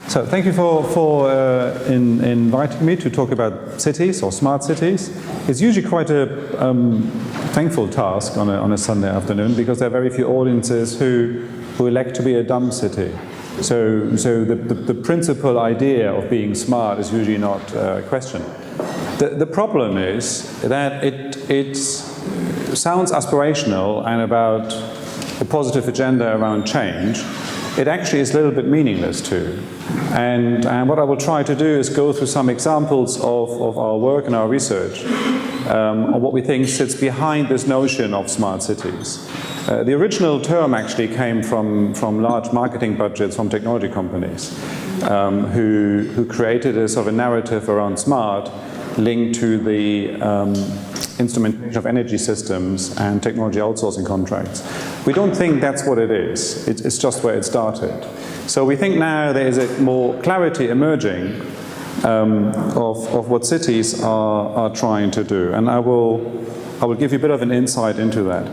So thank you for inviting me to talk about cities or smart cities. It's usually quite a thankful task on a Sunday afternoon, because there are very few audiences who elect to be a dumb city. So the principal idea of being smart is usually not questioned. The problem is that it sounds aspirational and about a positive agenda around change. It actually is a little bit meaningless too. And what I will try to do is go through some examples of our work and our research on what we think sits behind this notion of smart cities. The original term actually came from large marketing budgets from technology companies who created a sort of a narrative around smart linked to the instrumentation of energy systems and technology outsourcing contracts. We don't think that's what it is. It's just where it started. So we think now there is a more clarity emerging of what cities are trying to do, and I will give you a bit of an insight into that.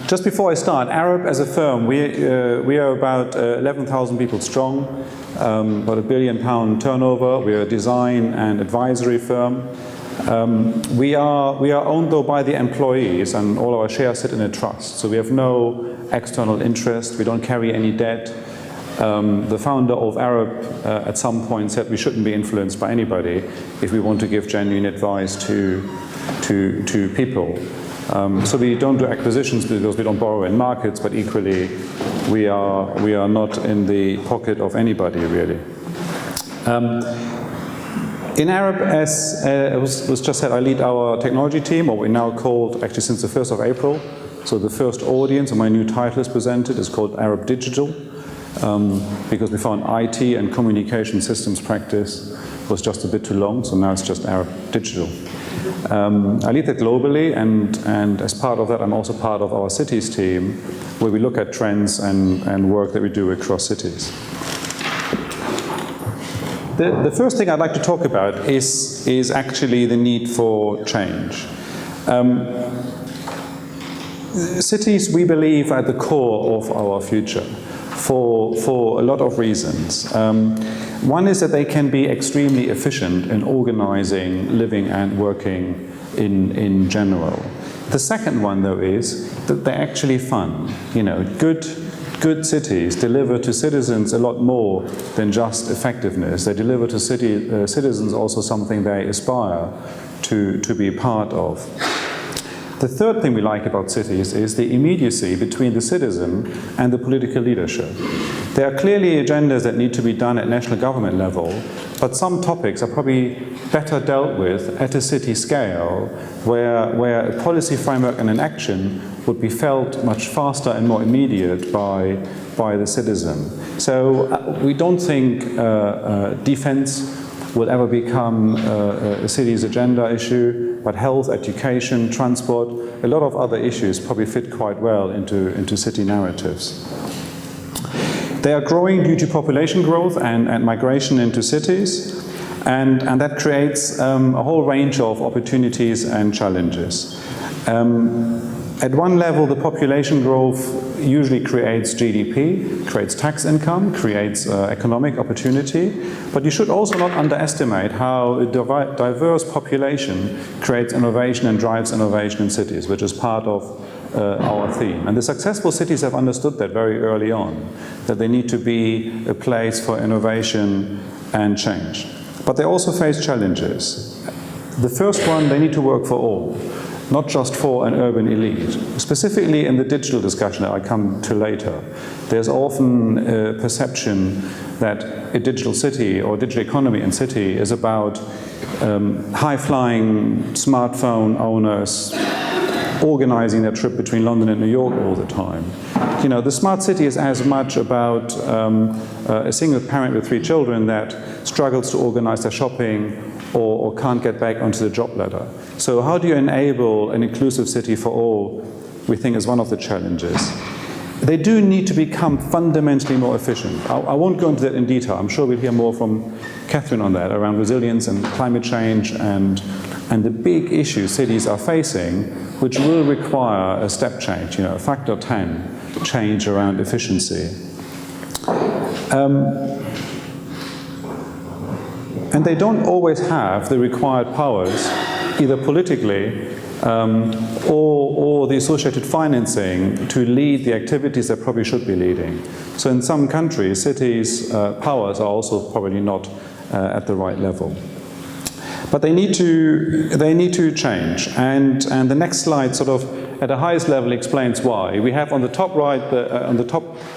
Just before I start, Arup as a firm, we are about 11,000 people strong, about £1 billion turnover. We are a design and advisory firm. We are owned though by the employees, and all our shares sit in a trust. So we have no external interest. We don't carry any debt. The founder of Arup at some point said we shouldn't be influenced by anybody if we want to give genuine advice to people. So we don't do acquisitions because we don't borrow in markets, but equally we are not in the pocket of anybody really. In Arup, as was just said, I lead our technology team, or we're now called, actually since the 1st of April, so the first audience of my new title is presented is called Arup Digital, because we found IT and communication systems practice was just a bit too long, so now it's just Arup Digital. I lead that globally, and as part of that I'm also part of our cities team, where we look at trends and work that we do across cities. The first thing I'd like to talk about is actually the need for change. Cities, we believe, are at the core of our future for a lot of reasons. One is that they can be extremely efficient in organizing, living and working in general. The second one, though, is that they're actually fun. You know, good cities deliver to citizens a lot more than just effectiveness. They deliver to citizens also something they aspire to be part of. The third thing we like about cities is the immediacy between the citizen and the political leadership. There are clearly agendas that need to be done at national government level, but some topics are probably better dealt with at a city scale, where a policy framework and an action would be felt much faster and more immediate by the citizen. So we don't think defense will ever become a city's agenda issue, but health, education, transport, a lot of other issues probably fit quite well into city narratives. They are growing due to population growth and migration into cities, and that creates a whole range of opportunities and challenges. At one level, the population growth usually creates GDP, creates tax income, creates economic opportunity, but you should also not underestimate how a diverse population creates innovation and drives innovation in cities, which is part of our theme. And the successful cities have understood that very early on, that they need to be a place for innovation and change. But they also face challenges. The first one, they need to work for all, not just for an urban elite. Specifically in the digital discussion that I come to later, there's often a perception that a digital city or digital economy in city is about high-flying smartphone owners organizing their trip between London and New York all the time. You know, the smart city is as much about a single parent with 3 children that struggles to organize their shopping or can't get back onto the job ladder. So how do you enable an inclusive city for all, we think, is one of the challenges. They do need to become fundamentally more efficient. I won't go into that in detail. I'm sure we'll hear more from Catherine on that, around resilience and climate change and the big issues cities are facing, which will require a step change, you know, a factor 10 change around efficiency. And they don't always have the required powers, either politically or the associated financing to lead the activities they probably should be leading. So in some countries, cities' powers are also probably not at the right level. But they need to change. And the next slide sort of at the highest level explains why. We have on the top right,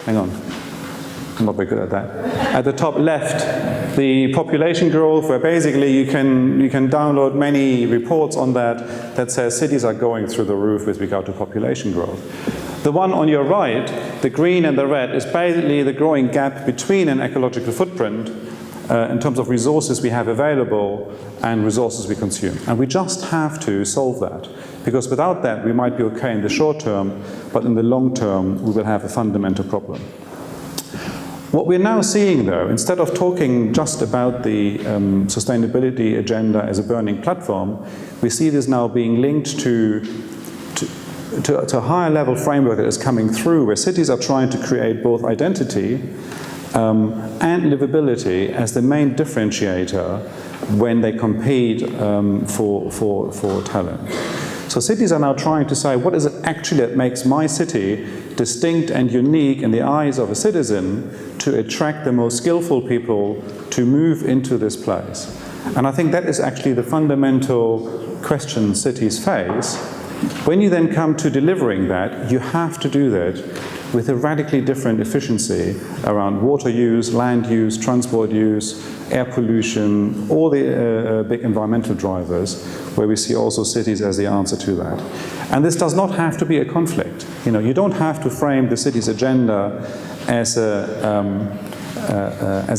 hang on, I'm not very good at that. At the top left, the population growth, where basically you can download many reports on that says cities are going through the roof with regard to population growth. The one on your right, the green and the red, is basically the growing gap between an ecological footprint in terms of resources we have available and resources we consume. And we just have to solve that, because without that we might be okay in the short term, but in the long term we will have a fundamental problem. What we're now seeing, though, instead of talking just about the sustainability agenda as a burning platform, we see this now being linked to a higher level framework that is coming through, where cities are trying to create both identity and livability as the main differentiator when they compete for talent. So cities are now trying to say, what is it actually that makes my city distinct and unique in the eyes of a citizen to attract the most skillful people to move into this place? And I think that is actually the fundamental question cities face. When you then come to delivering that, you have to do that with a radically different efficiency around water use, land use, transport use, air pollution, all the big environmental drivers, where we see also cities as the answer to that. And this does not have to be a conflict. You know, you don't have to frame the city's agenda as a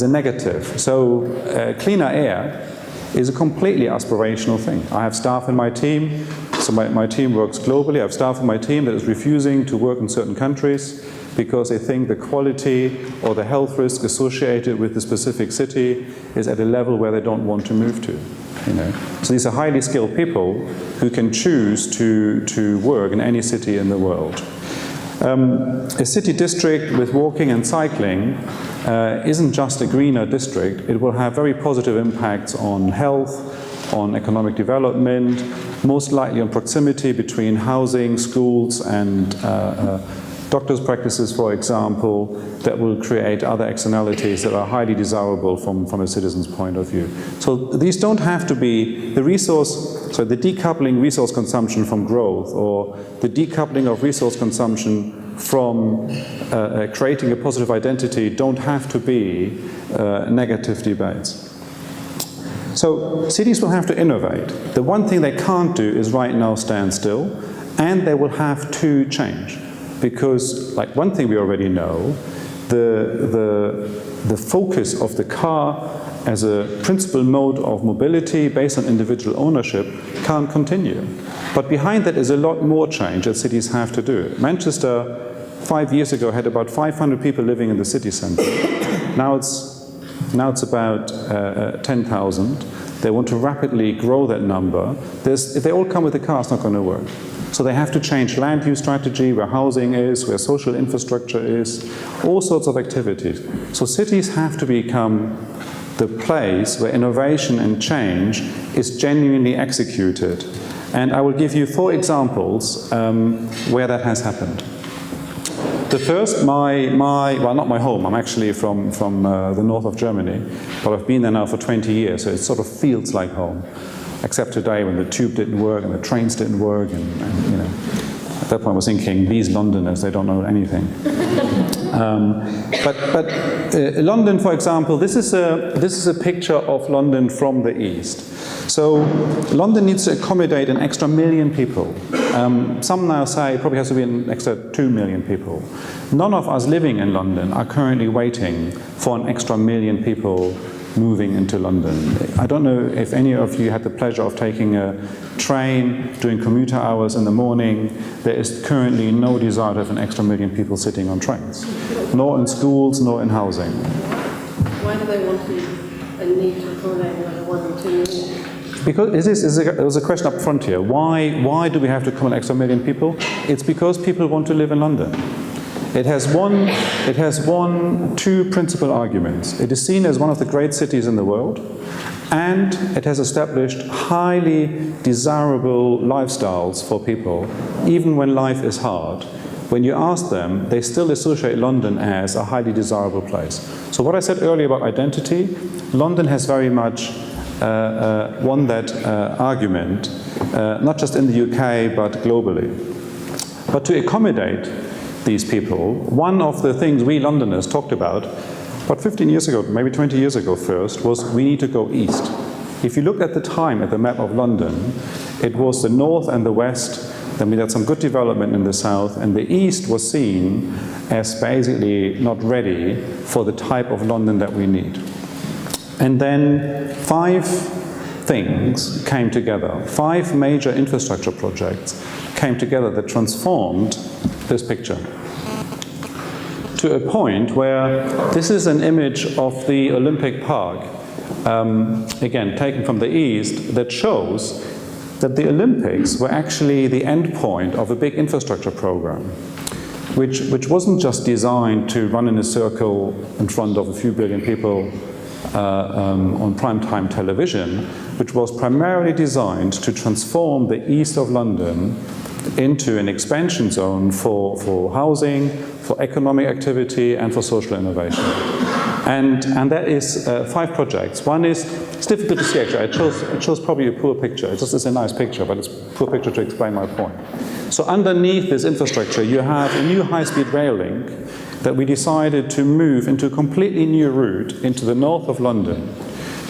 negative. So cleaner air is a completely aspirational thing. I have staff in my team, so my team works globally. I have staff in my team that is refusing to work in certain countries because they think the quality or the health risk associated with the specific city is at a level where they don't want to move to. You know? So these are highly skilled people who can choose to work in any city in the world. A city district with walking and cycling isn't just a greener district. It will have very positive impacts on health, on economic development, most likely on proximity between housing, schools and doctors' practices, for example, that will create other externalities that are highly desirable from a citizen's point of view. So these don't have to be the decoupling resource consumption from growth, or the decoupling of resource consumption from creating a positive identity don't have to be negative debates. So cities will have to innovate. The one thing they can't do is right now stand still, and they will have to change. Because, like, one thing we already know, the focus of the car as a principal mode of mobility based on individual ownership can't continue. But behind that is a lot more change that cities have to do. Manchester 5 years ago had about 500 people living in the city centre. Now it's about 10,000. They want to rapidly grow that number. If they all come with a car, it's not going to work. So they have to change land use strategy, where housing is, where social infrastructure is, all sorts of activities. So cities have to become the place where innovation and change is genuinely executed. And I will give you 4 examples where that has happened. The first, well, not my home. I'm actually from the north of Germany, but I've been there now for 20 years, so it sort of feels like home. Except today when the tube didn't work and the trains didn't work, and you know, at that point I was thinking, these Londoners, they don't know anything. But London, for example, this is a picture of London from the east. So London needs to accommodate an extra 1 million people. Some now say it probably has to be an extra 2 million people. None of us living in London are currently waiting for an extra 1 million people moving into London. I don't know if any of you had the pleasure of taking a train, doing commuter hours in the morning. There is currently no desire to have an extra 1 million people sitting on trains, nor in schools, nor in housing. Why do they want to and need to accommodate another 1 or 2 million? Because there was a question up front here. Why do we have to accommodate an extra 1 million people? It's because people want to live in London. It has two principal arguments. It is seen as one of the great cities in the world, and it has established highly desirable lifestyles for people, even when life is hard. When you ask them, they still associate London as a highly desirable place. So what I said earlier about identity, London has very much won that argument, not just in the UK, but globally. But to accommodate these people, one of the things we Londoners talked about 15 years ago, maybe 20 years ago first, was we need to go east. If you look at the time at the map of London, it was the north and the west, then we had some good development in the south, and the east was seen as basically not ready for the type of London that we need. And then 5 things came together, 5 major infrastructure projects came together that transformed this picture to a point where this is an image of the Olympic Park, again taken from the east, that shows that the Olympics were actually the end point of a big infrastructure program, which wasn't just designed to run in a circle in front of a few billion people on primetime television, which was primarily designed to transform the east of London into an expansion zone for housing, for economic activity, and for social innovation. And that is 5 projects. One is, it's difficult to see actually, I chose probably a poor picture. It's a nice picture, but it's a poor picture to explain my point. So underneath this infrastructure, you have a new high-speed rail link that we decided to move into a completely new route into the north of London,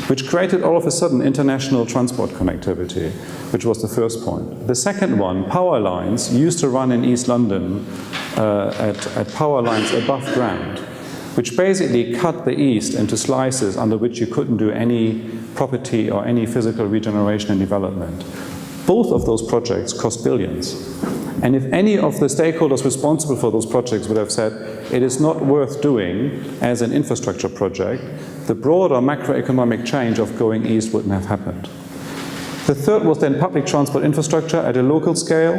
which created all of a sudden international transport connectivity, which was the first point. The second one, power lines used to run in East London at power lines above ground, which basically cut the east into slices under which you couldn't do any property or any physical regeneration and development. Both of those projects cost billions. And if any of the stakeholders responsible for those projects would have said, it is not worth doing as an infrastructure project, the broader macroeconomic change of going east wouldn't have happened. The third was then public transport infrastructure at a local scale,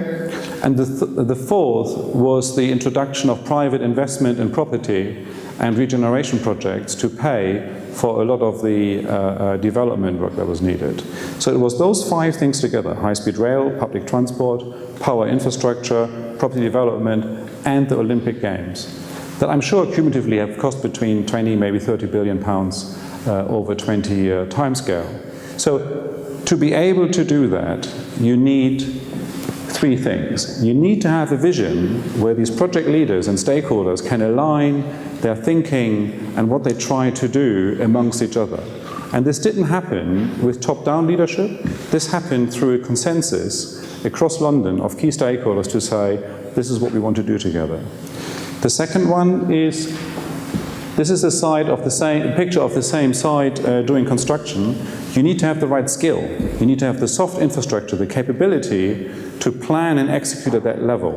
and the fourth was the introduction of private investment in property and regeneration projects to pay for a lot of the development work that was needed. So it was those 5 things together: high-speed rail, public transport, power infrastructure, property development, and the Olympic Games, that I'm sure cumulatively have cost between 20, maybe 30 billion pounds over a 20-year timescale. So to be able to do that, you need 3 things. You need to have a vision where these project leaders and stakeholders can align their thinking and what they try to do amongst each other. And this didn't happen with top-down leadership. This happened through a consensus across London of key stakeholders to say, this is what we want to do together. The second one is, this is a picture of the same site doing construction. You need to have the right skill. You need to have the soft infrastructure, the capability to plan and execute at that level.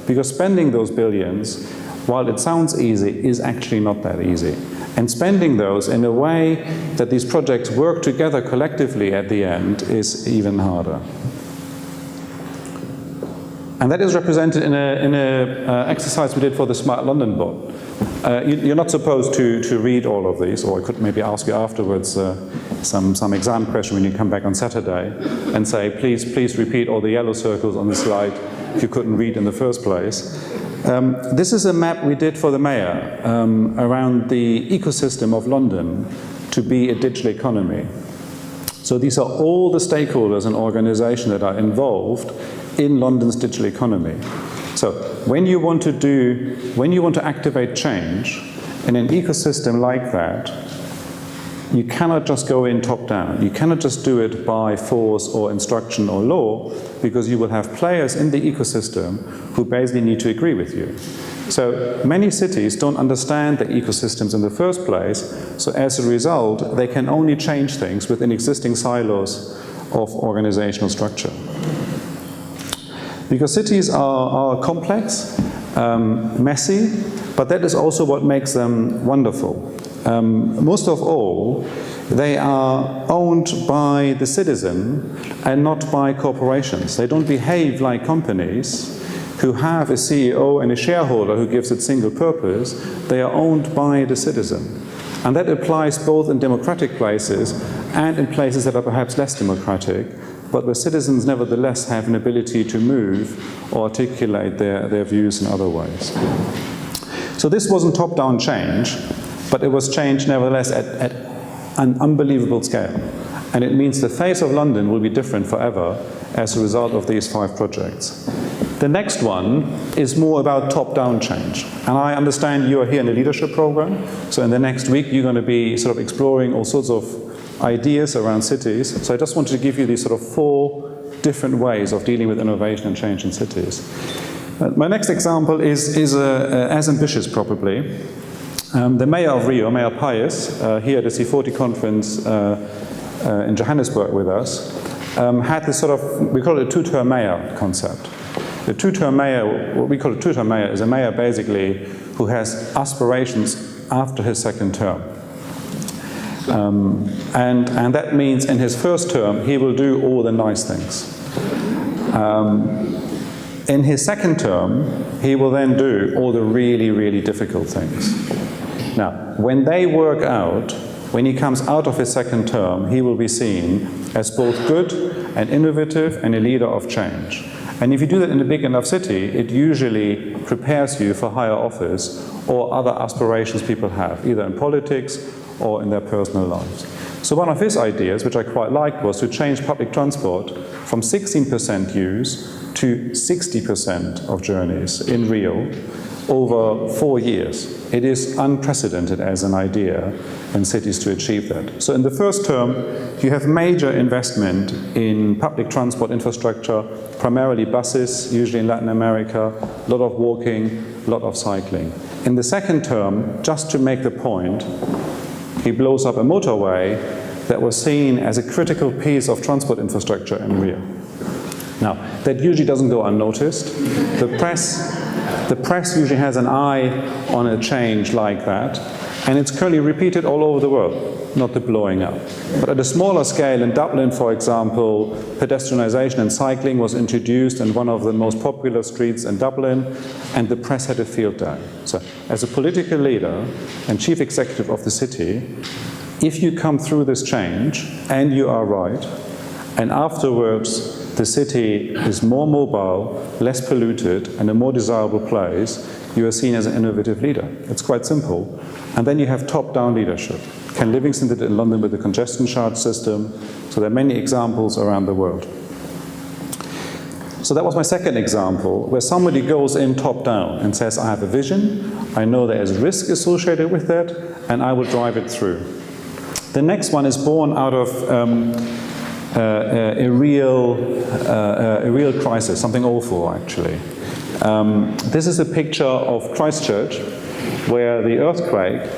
Because spending those billions, while it sounds easy, is actually not that easy. And spending those in a way that these projects work together collectively at the end is even harder. And that is represented in an exercise we did for the Smart London bot. You're not supposed to read all of these, or I could maybe ask you afterwards some exam question when you come back on Saturday and say, please repeat all the yellow circles on the slide if you couldn't read in the first place. This is a map we did for the mayor around the ecosystem of London to be a digital economy. So these are all the stakeholders and organizations that are involved in London's digital economy. So when you want to activate change in an ecosystem like that, you cannot just go in top down. You cannot just do it by force or instruction or law, because you will have players in the ecosystem who basically need to agree with you. So many cities don't understand the ecosystems in the first place, so as a result, they can only change things within existing silos of organizational structure. Because cities are complex, messy, but that is also what makes them wonderful. Most of all, they are owned by the citizen and not by corporations. They don't behave like companies. who have a CEO and a shareholder who gives it single purpose, they are owned by the citizen. And that applies both in democratic places and in places that are perhaps less democratic, but where citizens nevertheless have an ability to move or articulate their views in other ways. So this wasn't top-down change, but it was change nevertheless at an unbelievable scale. And it means the face of London will be different forever as a result of these 5 projects. The next one is more about top-down change. And I understand you are here in the leadership program, so in the next week you're going to be sort of exploring all sorts of ideas around cities. So I just wanted to give you these sort of 4 different ways of dealing with innovation and change in cities. My next example is as ambitious probably. The mayor of Rio, Mayor Paes, here at the C40 conference in Johannesburg with us, had this sort of, we call it a two-term mayor concept. The two-term mayor, what we call a two-term mayor, is a mayor basically who has aspirations after his second term. And that means in his first term, he will do all the nice things. In his second term, he will then do all the really, really difficult things. Now, when they work out, when he comes out of his second term, he will be seen as both good and innovative and a leader of change. And if you do that in a big enough city, it usually prepares you for higher office or other aspirations people have, either in politics or in their personal lives. So one of his ideas, which I quite liked, was to change public transport from 16% use to 60% of journeys in Rio over 4 years. It is unprecedented as an idea in cities to achieve that. So in the first term, you have major investment in public transport infrastructure, primarily buses, usually in Latin America, a lot of walking, a lot of cycling. In the second term, just to make the point, he blows up a motorway that was seen as a critical piece of transport infrastructure in Rio. Now, that usually doesn't go unnoticed. The press usually has an eye on a change like that, and it's currently repeated all over the world, not the blowing up. But at a smaller scale, in Dublin, for example, pedestrianisation and cycling was introduced in one of the most popular streets in Dublin, and the press had a field day. So, as a political leader and chief executive of the city, if you come through this change, and you are right, and afterwards the city is more mobile, less polluted, and a more desirable place, you are seen as an innovative leader. It's quite simple. And then you have top-down leadership. Ken Livingstone did it in London with the congestion charge system. So there are many examples around the world. So that was my second example, where somebody goes in top-down and says, I have a vision, I know there is risk associated with that, and I will drive it through. The next one is born out of a real crisis, something awful actually. This is a picture of Christchurch, where the earthquake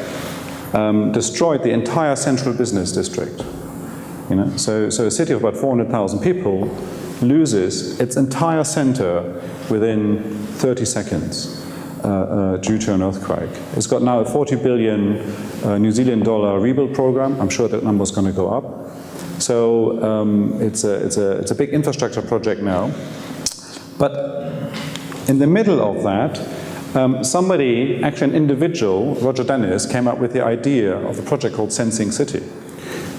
destroyed the entire central business district. You know, so a city of about 400,000 people loses its entire center within 30 seconds due to an earthquake. It's got now a 40 billion New Zealand dollar rebuild program. I'm sure that number is going to go up. So it's a big infrastructure project now. But in the middle of that, somebody, actually an individual, Roger Dennis, came up with the idea of a project called Sensing City.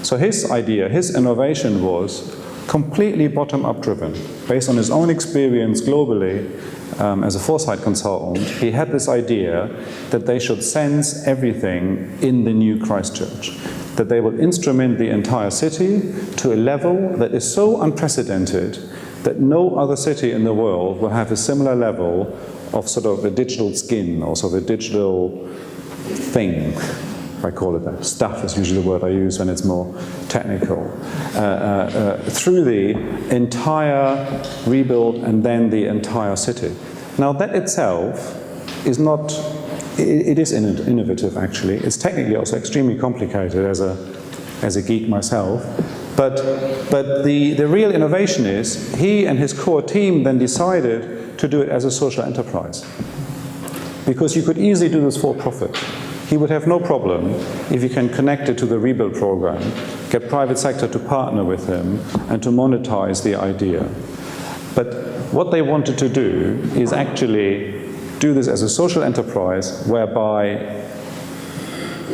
So his idea, his innovation was completely bottom-up driven. Based on his own experience globally as a foresight consultant, he had this idea that they should sense everything in the new Christchurch. That they will instrument the entire city to a level that is so unprecedented that no other city in the world will have a similar level of sort of a digital skin, or sort of a digital thing, if I call it that. Stuff is usually the word I use when it's more technical. Through the entire rebuild and then the entire city. Now that itself is not, it is innovative actually. It's technically also extremely complicated as a geek myself. But the real innovation is, he and his core team then decided to do it as a social enterprise. Because you could easily do this for profit. He would have no problem if you can connect it to the rebuild program, get private sector to partner with him, and to monetize the idea. But what they wanted to do is actually do this as a social enterprise whereby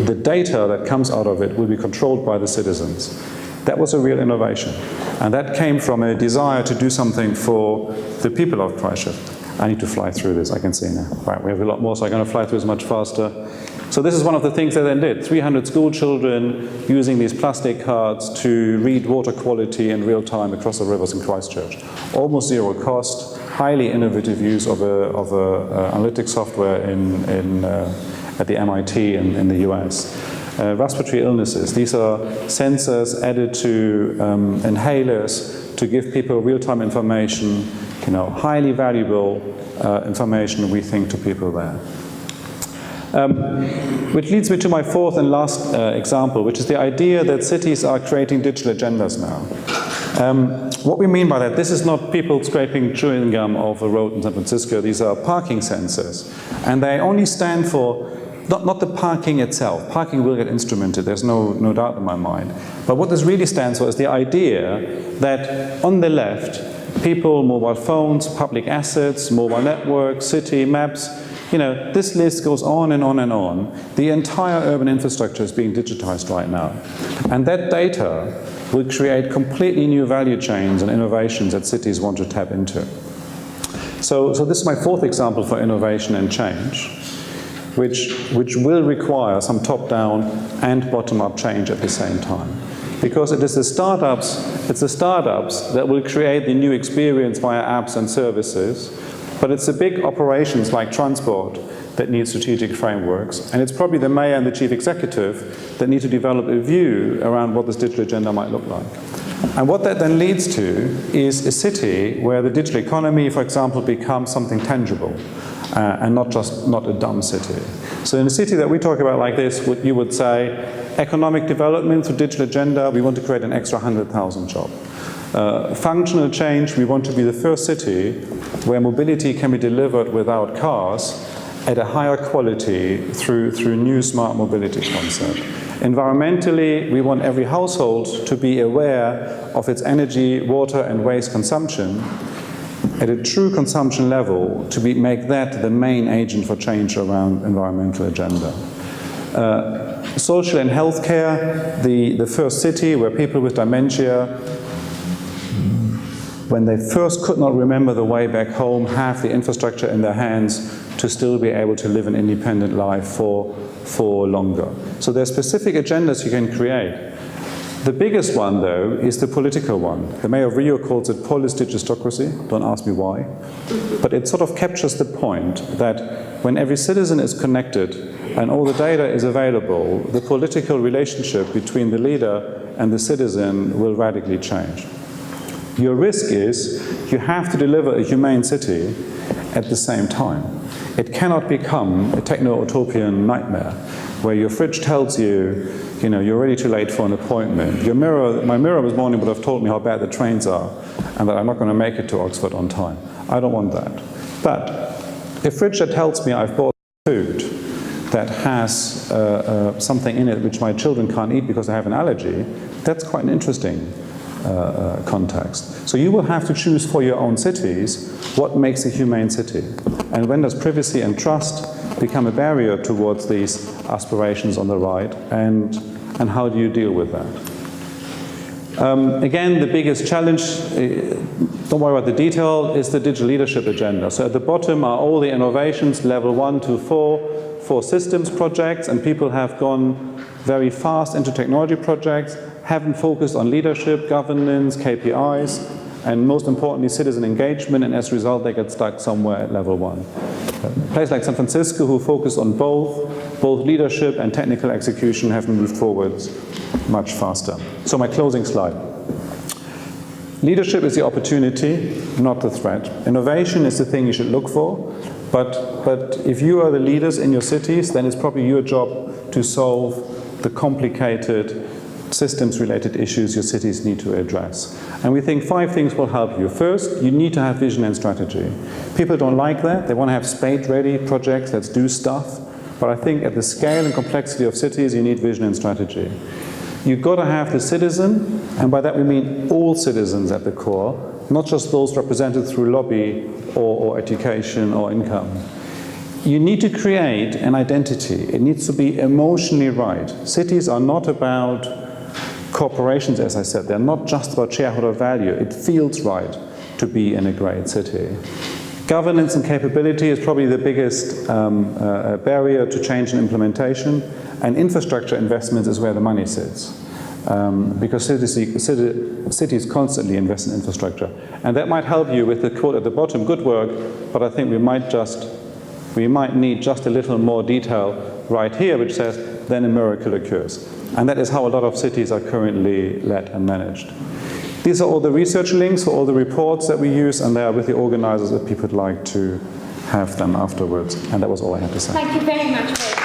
the data that comes out of it will be controlled by the citizens. That was a real innovation. And that came from a desire to do something for the people of Christchurch. I need to fly through this, I can see now. Right, we have a lot more, so I'm going to fly through this much faster. So this is one of the things they then did. 300 school children using these plastic cards to read water quality in real time across the rivers in Christchurch. Almost zero cost, highly innovative use of analytics software at the MIT in the US. Respiratory illnesses. These are sensors added to inhalers to give people real-time information, highly valuable information, we think, to people there. Which leads me to my fourth and last example, which is the idea that cities are creating digital agendas now. What we mean by that, this is not people scraping chewing gum off a road in San Francisco. These are parking sensors. And they only stand for not the parking itself. Parking will get instrumented, there's no doubt in my mind. But what this really stands for is the idea that on the left, people, mobile phones, public assets, mobile networks, city maps, this list goes on and on and on. The entire urban infrastructure is being digitized right now. And that data will create completely new value chains and innovations that cities want to tap into. So this is my fourth example for innovation and change, which will require some top-down and bottom-up change at the same time. Because it is the startups that will create the new experience via apps and services, but it's the big operations like transport that need strategic frameworks, and it's probably the mayor and the chief executive that need to develop a view around what this digital agenda might look like. And what that then leads to is a city where the digital economy, for example, becomes something tangible. And not a dumb city. So in a city that we talk about like this, you would say, economic development through digital agenda, we want to create an extra 100,000 jobs. Functional change, we want to be the first city where mobility can be delivered without cars at a higher quality through new smart mobility concept. Environmentally, we want every household to be aware of its energy, water and waste consumption at a true consumption level to make that the main agent for change around environmental agenda. Social and healthcare, the first city where people with dementia, when they first could not remember the way back home, have the infrastructure in their hands to still be able to live an independent life for longer. So there are specific agendas you can create. The biggest one, though, is the political one. The mayor of Rio calls it polis digistocracy. Don't ask me why. But it sort of captures the point that when every citizen is connected and all the data is available, the political relationship between the leader and the citizen will radically change. Your risk is you have to deliver a humane city at the same time. It cannot become a techno-utopian nightmare where your fridge tells you, you're already too late for an appointment. My mirror this morning would have told me how bad the trains are and that I'm not going to make it to Oxford on time. I don't want that. But a fridge that tells me I've bought food that has something in it which my children can't eat because they have an allergy, that's quite an interesting context. So you will have to choose for your own cities what makes a humane city. And when does privacy and trust become a barrier towards these aspirations on the right, and how do you deal with that? Again, the biggest challenge, don't worry about the detail, is the digital leadership agenda. So at the bottom are all the innovations, level 1 to 4 systems projects, and people have gone very fast into technology projects, haven't focused on leadership, governance, KPIs, and most importantly, citizen engagement, and as a result, they get stuck somewhere at level 1. A place like San Francisco, who focus on both leadership and technical execution, have moved forwards much faster. So my closing slide. Leadership is the opportunity, not the threat. Innovation is the thing you should look for, but if you are the leaders in your cities, then it's probably your job to solve the complicated systems-related issues your cities need to address. And we think 5 things will help you. First, you need to have vision and strategy. People don't like that. They want to have spade-ready projects, let's do stuff. But I think at the scale and complexity of cities, you need vision and strategy. You've got to have the citizen, and by that we mean all citizens at the core, not just those represented through lobby or education or income. You need to create an identity. It needs to be emotionally right. Cities are not about corporations, as I said. They're not just about shareholder value. It feels right to be in a great city. Governance and capability is probably the biggest barrier to change and implementation, and infrastructure investments is where the money sits. Because cities constantly invest in infrastructure. And that might help you with the quote at the bottom, good work, but I think we might need just a little more detail right here, which says, then a miracle occurs. And that is how a lot of cities are currently led and managed. These are all the research links for all the reports that we use, and they are with the organizers if people would like to have them afterwards. And that was all I had to say. Thank you very much, Volker.